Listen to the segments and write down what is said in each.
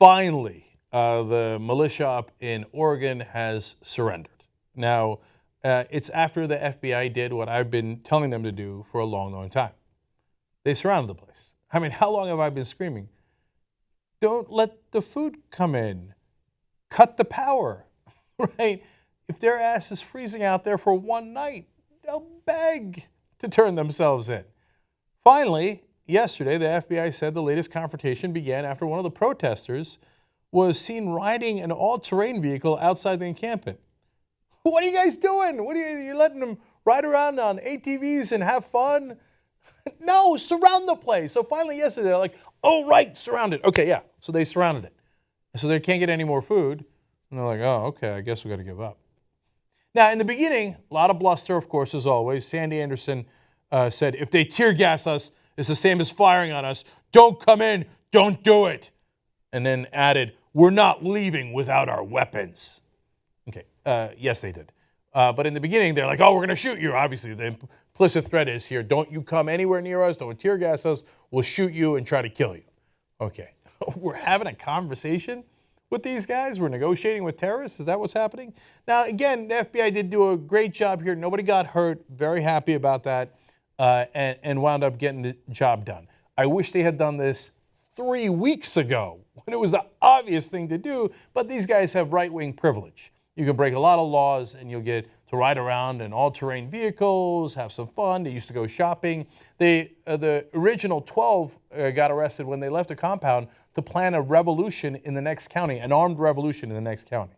Finally, the militia up in Oregon has surrendered. Now, it's after the FBI did what I've been telling them to do for a long, long time. They surrounded the place. I mean, how long have I been screaming? Don't let the food come in. Cut the power, right? If their ass is freezing out there for one night, they'll beg to turn themselves in. Finally, yesterday, the FBI said the latest confrontation began after one of the protesters was seen riding an all-terrain vehicle outside the encampment. What are you guys doing? What are you letting them ride around on ATVs and have fun? No, surround the place. So finally yesterday, they're like, oh, right, surround it. Okay, yeah. So they surrounded it. So they can't get any more food. And they're like, oh, okay, I guess we got to give up. Now, in the beginning, a lot of bluster, of course, as always. Sandy Anderson said, if they tear gas us, it's the same as firing on us. Don't come in. Don't do it. And then added, we're not leaving without our weapons. Okay, yes, they did. But in the beginning, they're like, oh, we're going to shoot you. Obviously, the implicit threat is here. Don't you come anywhere near us. Don't tear gas us. We'll shoot you and try to kill you. Okay, we're having a conversation with these guys. We're negotiating with terrorists. Is that what's happening? Now, again, the FBI did do a great job here. Nobody got hurt. Very happy about that, and wound up getting the job done. I wish they had done this 3 weeks ago when it was the obvious thing to do, but these guys have right-wing privilege. You can break a lot of laws and you'll get to ride around in all-terrain vehicles, have some fun. They used to go shopping. The original 12 got arrested when they left the compound to plan a revolution in the next county, an armed revolution in the next county.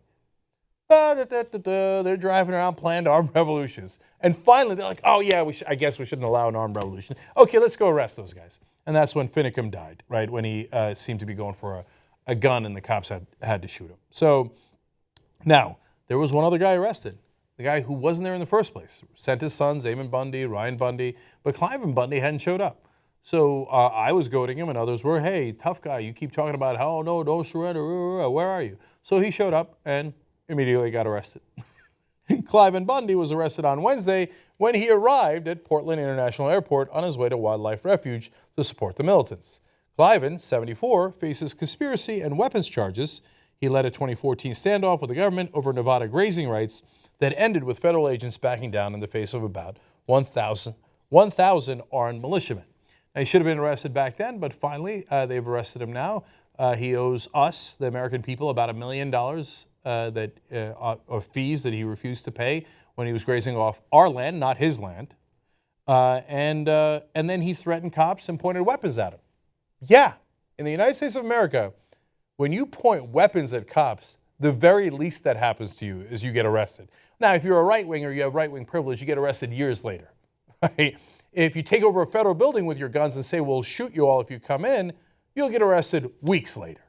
They're driving around planned armed revolutions. And finally, they're like, oh, yeah, I guess we shouldn't allow an armed revolution. Okay, let's go arrest those guys. And that's when Finicum died, right, when he seemed to be going for a gun and the cops had to shoot him. So now, there was one other guy arrested, the guy who wasn't there in the first place. Sent his sons, Eamon Bundy, Ryan Bundy, but Cliven Bundy hadn't showed up. So I was goading him and others were, hey, tough guy, you keep talking about how, oh, no, don't surrender, where are you? So he showed up and immediately got arrested. Cliven Bundy was arrested on Wednesday when he arrived at Portland International Airport on his way to Wildlife Refuge to support the militants. Cliven, 74, faces conspiracy and weapons charges. He led a 2014 standoff with the government over Nevada grazing rights that ended with federal agents backing down in the face of about 1,000 armed militiamen. Now, he should have been arrested back then, but finally they've arrested him now. He owes us, the American people, about $1 million of fees that he refused to pay when he was grazing off our land, not his land. And then he threatened cops and pointed weapons at him. Yeah, in the United States of America, when you point weapons at cops, the very least that happens to you is you get arrested. Now, if you're a right-winger, you have right-wing privilege, you get arrested years later. Right? If you take over a federal building with your guns and say, we'll shoot you all if you come in, you'll get arrested weeks later.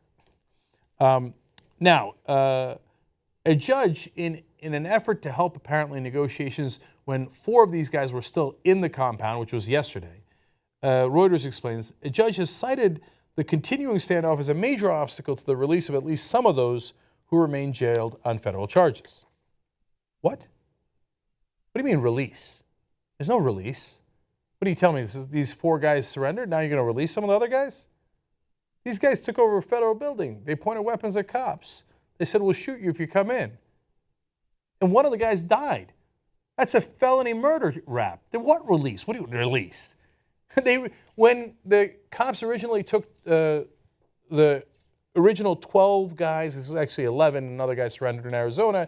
Now, a judge, in an effort to help apparently negotiations when 4 of these guys were still in the compound, which was yesterday, Reuters explains, a judge has cited the continuing standoff as a major obstacle to the release of at least some of those who remain jailed on federal charges. What? What do you mean release? There's no release. What are you telling me? These 4 guys surrendered? Now you're going to release some of the other guys? These guys took over a federal building. They pointed weapons at cops. They said, we'll shoot you if you come in. And one of the guys died. That's a felony murder rap. Then what release? What do you release? When the cops originally took the original 12 guys, this was actually 11, another guy surrendered in Arizona,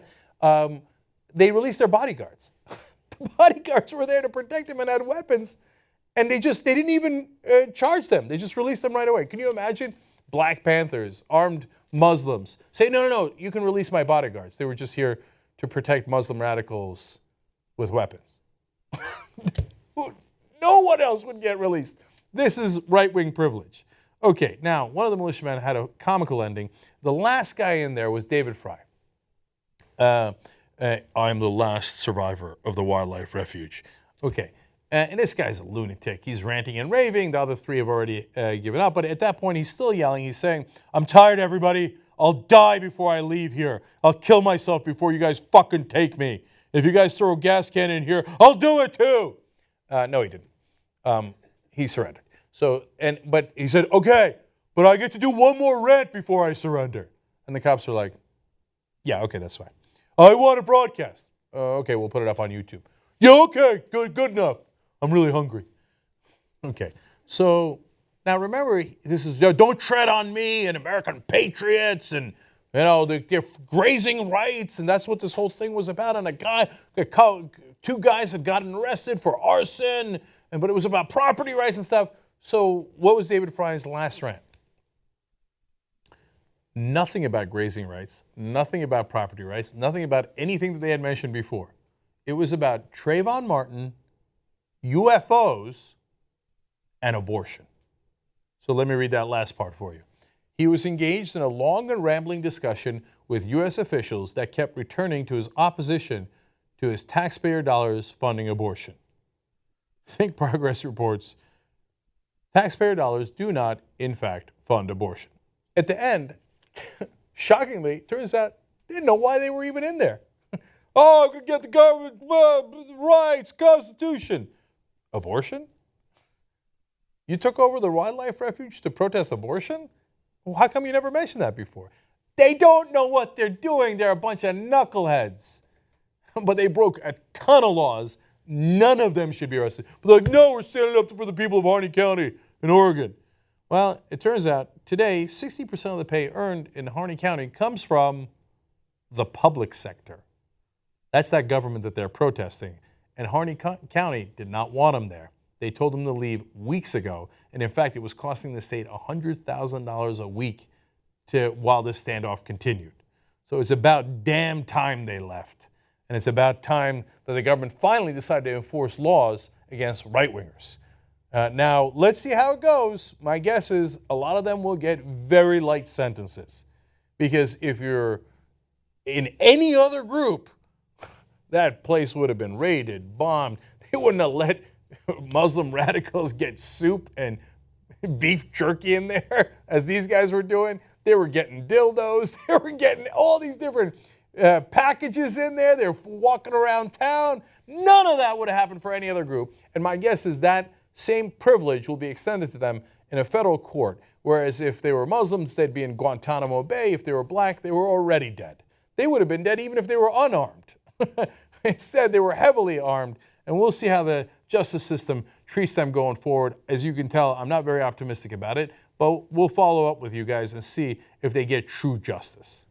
they released their bodyguards. The bodyguards were there to protect them and had weapons, and they didn't even charge them. They just released them right away. Can you imagine Black Panthers, armed Muslims, say, no, you can release my bodyguards. They were just here to protect Muslim radicals with weapons. No one else would get released. This is right-wing privilege. Okay, now, one of the militiamen had a comical ending. The last guy in there was David Fry. I'm the last survivor of the wildlife refuge. Okay, and this guy's a lunatic. He's ranting and raving. The other 3 have already given up. But at that point, he's still yelling. He's saying, I'm tired, everybody. I'll die before I leave here. I'll kill myself before you guys fucking take me. If you guys throw a gas can in here, I'll do it too. No, he didn't. He surrendered. But he said, okay, but I get to do one more rant before I surrender. And the cops are like, yeah, okay, that's fine. I want to broadcast. Okay, we'll put it up on YouTube. Yeah, okay, good enough. I'm really hungry. Okay, so now remember, this is don't tread on me and American patriots and they're grazing rights, and that's what this whole thing was about. And two guys had gotten arrested for arson, but it was about property rights and stuff. So what was David Fry's last rant? Nothing about grazing rights, nothing about property rights, nothing about anything that they had mentioned before. It was about Trayvon Martin, UFOs, and abortion. So let me read that last part for you. He was engaged in a long and rambling discussion with U.S. officials that kept returning to his opposition to his taxpayer dollars funding abortion. Think Progress reports, taxpayer dollars do not, in fact, fund abortion. At the end, shockingly, it turns out they didn't know why they were even in there. Oh, I could get the government rights, Constitution. Abortion? You took over the wildlife refuge to protest abortion? Well, how come you never mentioned that before? They don't know what they're doing. They're a bunch of knuckleheads. But they broke a ton of laws. None of them should be arrested. But like, no, we're standing up for the people of Harney County in Oregon. Well, it turns out today, 60% of the pay earned in Harney County comes from the public sector. That's that government that they're protesting. And Harney County did not want them there. They told them to leave weeks ago. And in fact, it was costing the state $100,000 a week while this standoff continued. So it's about damn time they left. And it's about time that the government finally decided to enforce laws against right-wingers. Now, let's see how it goes. My guess is a lot of them will get very light sentences. Because if you're in any other group, that place would have been raided, bombed. They wouldn't have let Muslim radicals get soup and beef jerky in there as these guys were doing. They were getting dildos. They were getting all these different packages in there. They're walking around town. None of that would have happened for any other group. And my guess is that same privilege will be extended to them in a federal court. Whereas if they were Muslims, they'd be in Guantanamo Bay. If they were black, they were already dead. They would have been dead even if they were unarmed. Instead, they were heavily armed. And we'll see how the justice system treats them going forward. As you can tell, I'm not very optimistic about it, but we'll follow up with you guys and see if they get true justice.